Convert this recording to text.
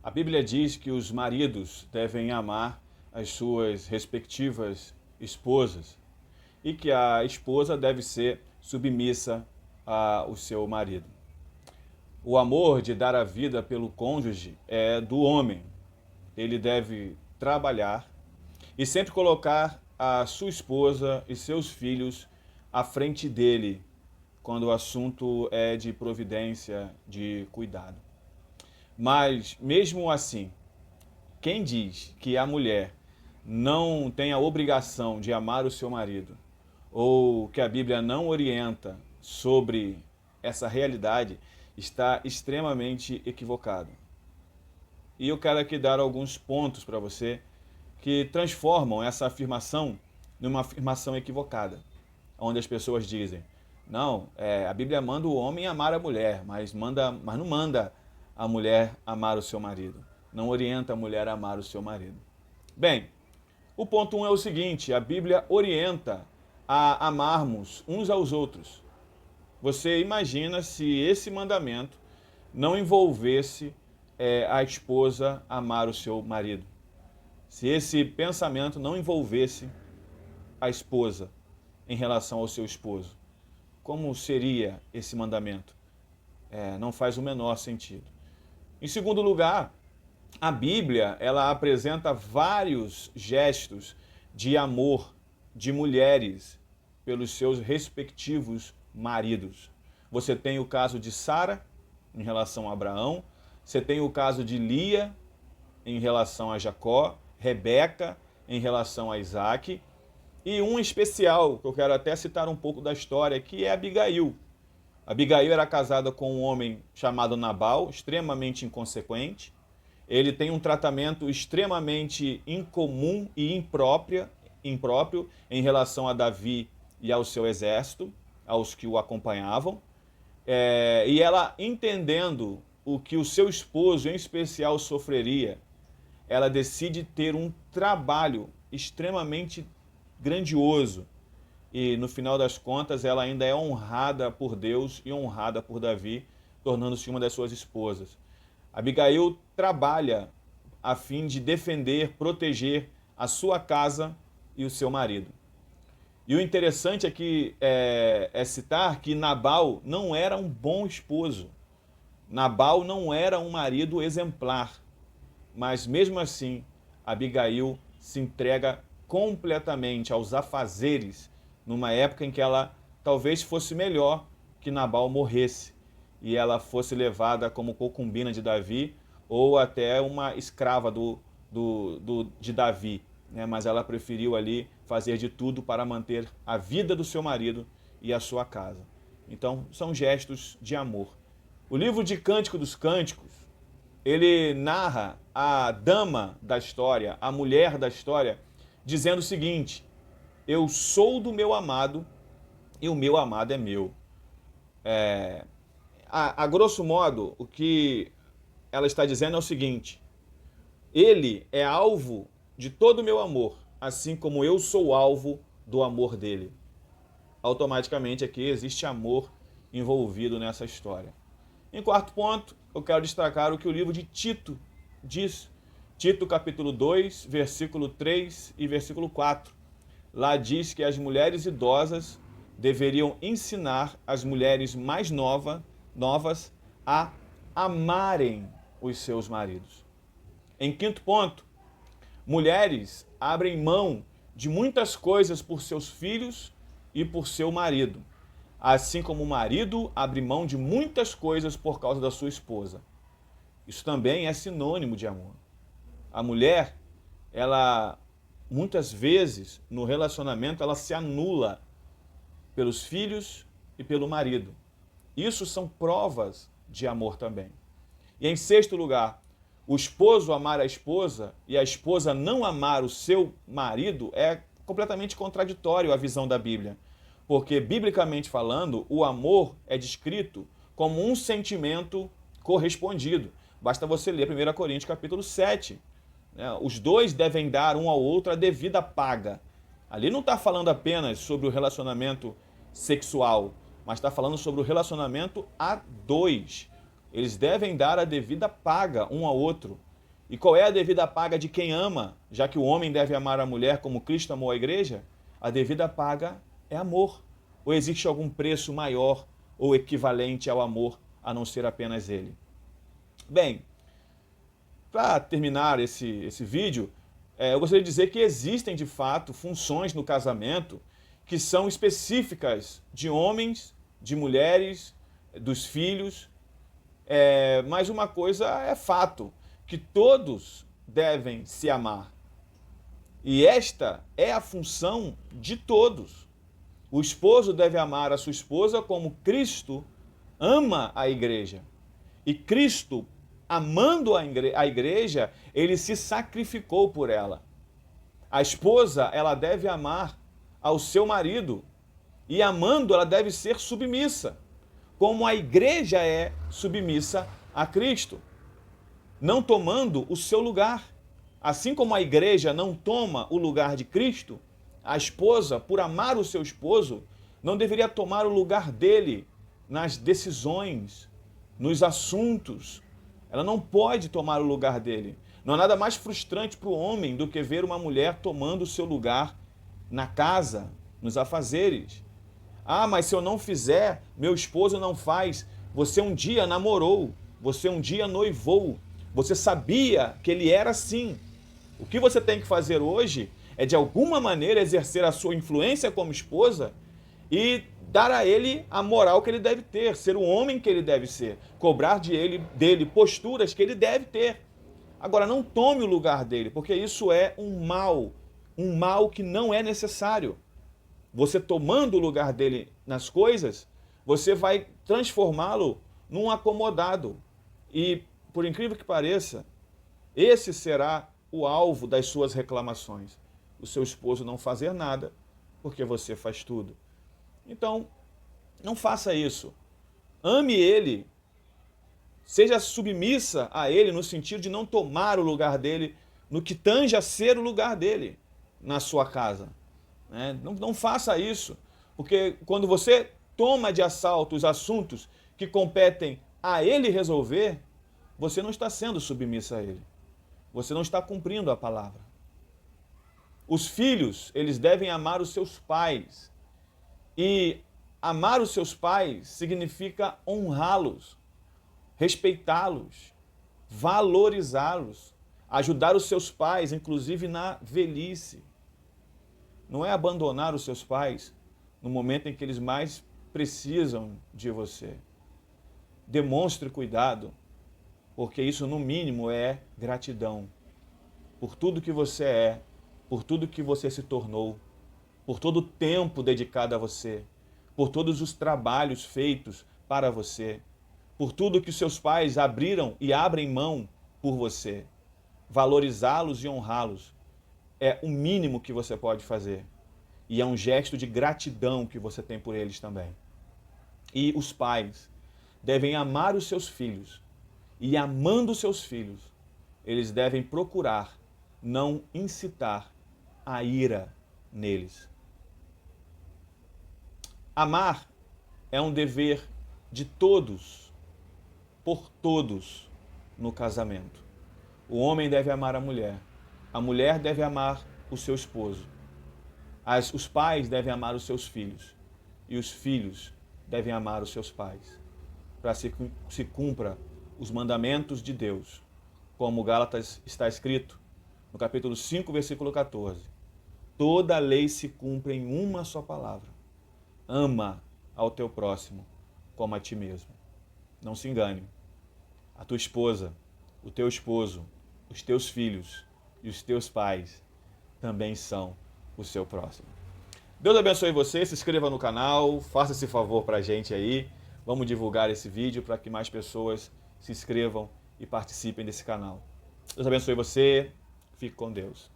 A Bíblia diz que os maridos devem amar as suas respectivas esposas e que a esposa deve ser submissa ao seu marido. O amor de dar a vida pelo cônjuge é do homem. Ele deve trabalhar e sempre colocar a sua esposa e seus filhos à frente dele, quando o assunto é de providência, de cuidado. Mas, mesmo assim, quem diz que a mulher não tem a obrigação de amar o seu marido, ou que a Bíblia não orienta sobre essa realidade, está extremamente equivocado. E eu quero aqui dar alguns pontos para você que transformam essa afirmação numa afirmação equivocada, onde as pessoas dizem: não, a Bíblia manda o homem amar a mulher, mas não manda a mulher amar o seu marido. Não orienta a mulher a amar o seu marido. Bem, o ponto 1 é o seguinte: a Bíblia orienta a amarmos uns aos outros. Você imagina se esse mandamento não envolvesse a esposa amar o seu marido? Se esse pensamento não envolvesse a esposa em relação ao seu esposo, como seria esse mandamento? Não faz o menor sentido. Em segundo lugar, a Bíblia ela apresenta vários gestos de amor de mulheres pelos seus respectivos maridos. Você tem o caso de Sara em relação a Abraão, você tem o caso de Lia em relação a Jacó, Rebeca em relação a Isaac, e um especial, que eu quero até citar um pouco da história, que é Abigail. Abigail era casada com um homem chamado Nabal, extremamente inconsequente. Ele tem um tratamento extremamente incomum e impróprio em relação a Davi e ao seu exército, aos que o acompanhavam. E ela, entendendo o que o seu esposo, em especial, sofreria, ela decide ter um trabalho extremamente grandioso. E, no final das contas, ela ainda é honrada por Deus e honrada por Davi, tornando-se uma das suas esposas. Abigail trabalha a fim de defender, proteger a sua casa e o seu marido. E o interessante aqui é citar que Nabal não era um bom esposo. Nabal não era um marido exemplar. Mas, mesmo assim, Abigail se entrega completamente aos afazeres numa época em que ela talvez fosse melhor que Nabal morresse e ela fosse levada como concubina de Davi ou até uma escrava de Davi, né? Mas ela preferiu ali fazer de tudo para manter a vida do seu marido e a sua casa. Então, são gestos de amor. O livro de Cântico dos Cânticos, ele narra a dama da história, a mulher da história, dizendo o seguinte: eu sou do meu amado e o meu amado é meu. A grosso modo, o que ela está dizendo é o seguinte: ele é alvo de todo o meu amor, assim como eu sou alvo do amor dele. Automaticamente aqui existe amor envolvido nessa história. Em quarto ponto, eu quero destacar o que o livro de Tito diz. Tito capítulo 2, versículo 3 e versículo 4. Lá diz que as mulheres idosas deveriam ensinar as mulheres mais novas a amarem os seus maridos. Em quinto ponto, mulheres abrem mão de muitas coisas por seus filhos e por seu marido, assim como o marido abre mão de muitas coisas por causa da sua esposa. Isso também é sinônimo de amor. A mulher, ela muitas vezes no relacionamento ela se anula pelos filhos e pelo marido. Isso são provas de amor também. E em sexto lugar, o esposo amar a esposa e a esposa não amar o seu marido é completamente contraditório à visão da Bíblia. Porque, biblicamente falando, o amor é descrito como um sentimento correspondido. Basta você ler 1 Coríntios capítulo 7. Os dois devem dar um ao outro a devida paga. Ali não está falando apenas sobre o relacionamento sexual, mas está falando sobre o relacionamento a dois. Eles devem dar a devida paga um ao outro. E qual é a devida paga de quem ama, já que o homem deve amar a mulher como Cristo amou a igreja? A devida paga é amor. Ou existe algum preço maior ou equivalente ao amor, a não ser apenas ele? Bem, para terminar esse vídeo, eu gostaria de dizer que existem de fato funções no casamento que são específicas de homens, de mulheres, dos filhos, mas uma coisa é fato, que todos devem se amar. E esta é a função de todos. O esposo deve amar a sua esposa como Cristo ama a igreja. E Cristo, amando a igreja, ele se sacrificou por ela. A esposa, ela deve amar ao seu marido. E amando, ela deve ser submissa, como a igreja é submissa a Cristo, não tomando o seu lugar. Assim como a igreja não toma o lugar de Cristo, a esposa, por amar o seu esposo, não deveria tomar o lugar dele nas decisões, nos assuntos. Ela não pode tomar o lugar dele. Não há nada mais frustrante para o homem do que ver uma mulher tomando o seu lugar na casa, nos afazeres. Ah, mas se eu não fizer, meu esposo não faz. Você um dia namorou, você um dia noivou, você sabia que ele era assim. O que você tem que fazer hoje é, de alguma maneira, exercer a sua influência como esposa e dar a ele a moral que ele deve ter, ser o homem que ele deve ser, cobrar dele posturas que ele deve ter. Agora, não tome o lugar dele, porque isso é um mal que não é necessário. Você tomando o lugar dele nas coisas, você vai transformá-lo num acomodado. E, por incrível que pareça, esse será o alvo das suas reclamações. O seu esposo não fazer nada, porque você faz tudo. Então, não faça isso. Ame ele. Seja submissa a ele no sentido de não tomar o lugar dele no que tange a ser o lugar dele na sua casa. Não faça isso, porque quando você toma de assalto os assuntos que competem a ele resolver, você não está sendo submissa a ele. Você não está cumprindo a palavra. Os filhos, eles devem amar os seus pais. E amar os seus pais significa honrá-los, respeitá-los, valorizá-los, ajudar os seus pais, inclusive na velhice. Não é abandonar os seus pais no momento em que eles mais precisam de você. Demonstre cuidado, porque isso, no mínimo, é gratidão por tudo que você é, por tudo que você se tornou, por todo o tempo dedicado a você, por todos os trabalhos feitos para você, por tudo que seus pais abriram e abrem mão por você. Valorizá-los e honrá-los é o mínimo que você pode fazer. E é um gesto de gratidão que você tem por eles também. E os pais devem amar os seus filhos. E amando os seus filhos, eles devem procurar não incitar a ira neles. Amar é um dever de todos, por todos, no casamento. O homem deve amar a mulher deve amar o seu esposo, os pais devem amar os seus filhos, e os filhos devem amar os seus pais, para se cumpra os mandamentos de Deus, como Gálatas está escrito, no capítulo 5, versículo 14. Toda a lei se cumpre em uma só palavra: ama ao teu próximo como a ti mesmo. Não se engane. A tua esposa, o teu esposo, os teus filhos e os teus pais também são o seu próximo. Deus abençoe você, se inscreva no canal, faça esse favor pra gente aí. Vamos divulgar esse vídeo para que mais pessoas se inscrevam e participem desse canal. Deus abençoe você, fique com Deus.